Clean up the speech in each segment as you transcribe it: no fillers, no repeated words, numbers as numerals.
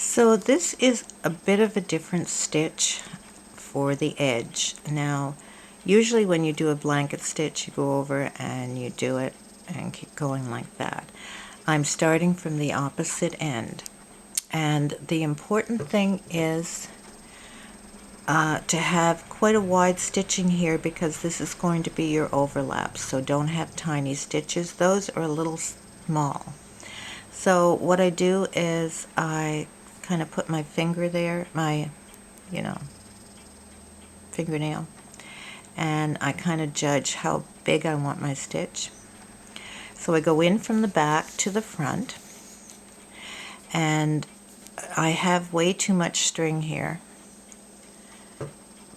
So this is a bit of a different stitch for the edge. Now, usually when you do a blanket stitch, you go over and you do it and keep going like that. I'm starting from the opposite end. And the important thing is to have quite a wide stitching here because this is going to be your overlap. So don't have tiny stitches. Those are a little small. So what I do is I kind of put my finger there, my, fingernail, and I kind of judge how big I want my stitch. So I go in from the back to the front, and I have way too much string here,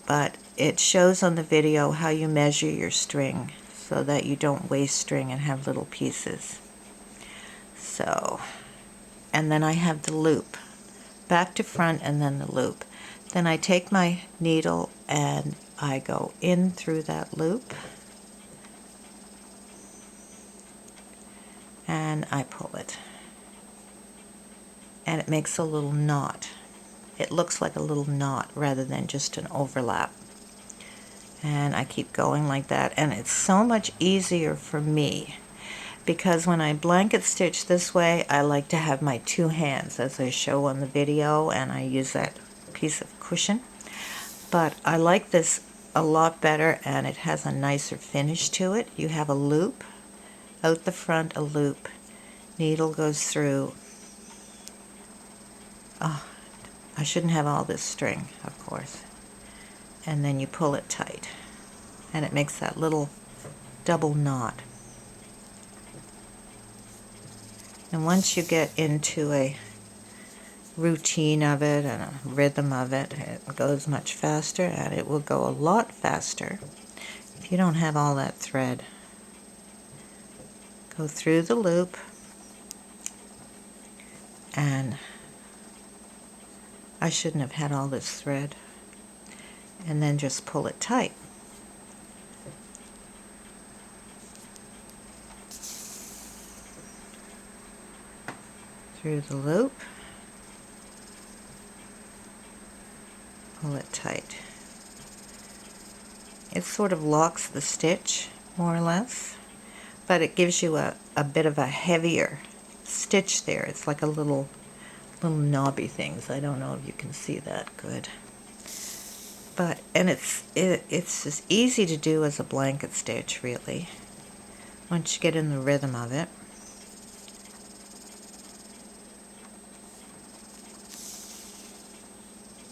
but it shows on the video how you measure your string so that you don't waste string and have little pieces. So, and then I have the loop, back to front and then the loop. Then I take my needle and I go in through that loop and I pull it. And it makes a little knot. It looks like a little knot rather than just an overlap. And I keep going like that, and it's so much easier for me because when I blanket stitch this way, I like to have my two hands as I show on the video, and I use that piece of cushion. But I like this a lot better, and it has a nicer finish to it. You have a loop out the front, a loop, needle goes through. Oh, I shouldn't have all this string, of course. And then you pull it tight, and it makes that little double knot. And once you get into a routine of it and a rhythm of it, it goes much faster, and it will go a lot faster if you don't have all that thread. Go through the loop, and I shouldn't have had all this thread, and then just pull it tight. Through the loop, pull it tight. It sort of locks the stitch, more or less, but it gives you a bit of a heavier stitch there. It's like a little knobby things. I don't know if you can see that good. But, and it's as easy to do as a blanket stitch, really, once you get in the rhythm of it.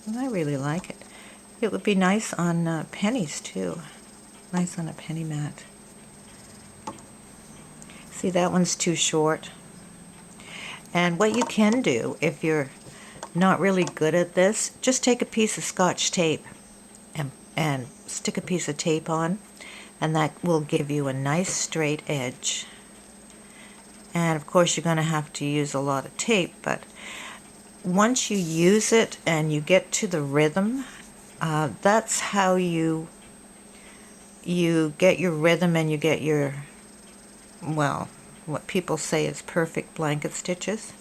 And I really like it. It would be nice on pennies too. Nice on a penny mat. See, that one's too short. And what you can do, if you're not really good at this, just take a piece of Scotch tape and stick a piece of tape on, and that will give you a nice straight edge. And of course you're going to have to use a lot of tape, but once you use it and you get to the rhythm, that's how you get your rhythm, and you get your, well, what people say is perfect blanket stitches.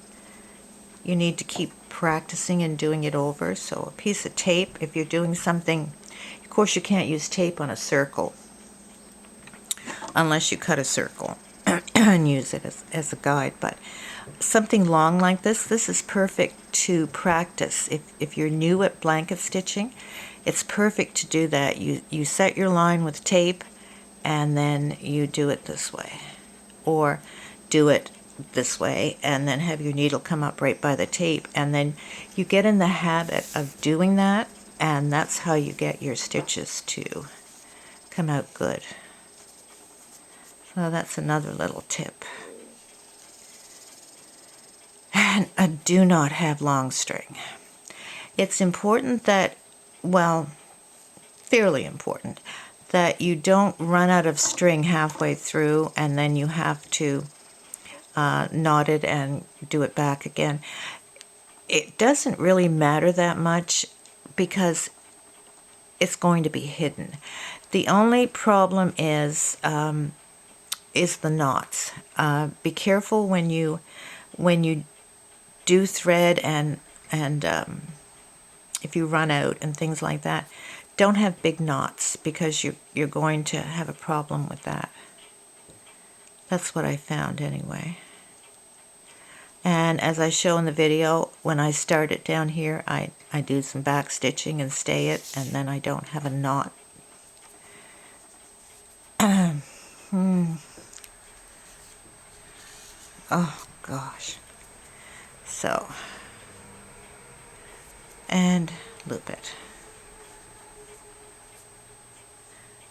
You need to keep practicing and doing it over. So a piece of tape, if you're doing something, of course you can't use tape on a circle unless you cut a circle and use it as a guide, but something long like this is perfect to practice. If you're new at blanket stitching, it's perfect to do that. You set your line with tape, and then you do it this way, or do it this way and then have your needle come up right by the tape, and then you get in the habit of doing that, and that's how you get your stitches to come out good. So that's another little tip. And do not have long string. It's important that, well, fairly important, that you don't run out of string halfway through and then you have to knot it and do it back again. It doesn't really matter that much because it's going to be hidden. The only problem is the knots. Be careful when you do thread and and if you run out and things like that, don't have big knots, because you're going to have a problem with that. That's what I found anyway. And as I show in the video, when I start it down here, I do some back stitching and stay it, and then I don't have a knot. Oh gosh. So, and loop it.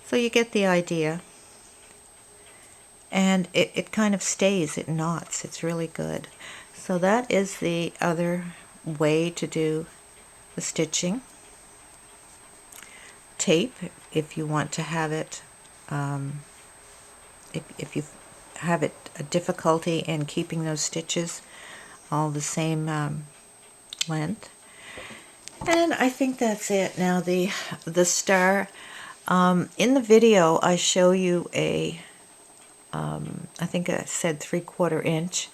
So you get the idea. And it kind of stays, it knots, it's really good. So that is the other way to do the stitching. Tape, if you want to have it, if you have a difficulty in keeping those stitches all the same length. And I think that's it. Now the star, in the video I show you a I think I said 3/4 inch.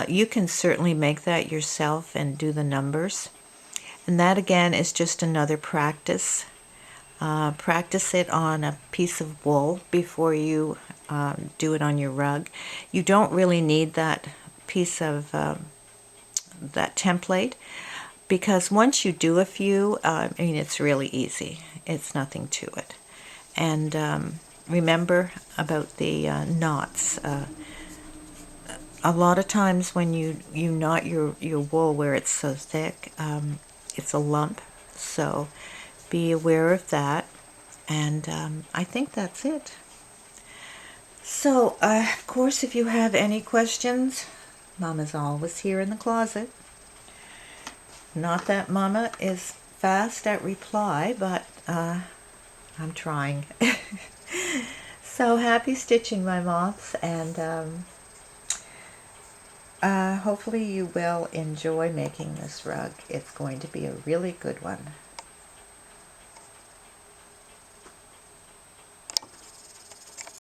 You can certainly make that yourself and do the numbers. And that again is just another practice. Practice it on a piece of wool before you do it on your rug. You don't really need that piece of that template, because once you do a few, I mean, it's really easy. It's nothing to it. And remember about the knots. A lot of times when you knot your wool where it's so thick, it's a lump. So be aware of that. And I think that's it. So, of course, if you have any questions, Mama's always here in the closet. Not that Mama is fast at reply, but I'm trying. So happy stitching, my moths, and hopefully you will enjoy making this rug. It's going to be a really good one.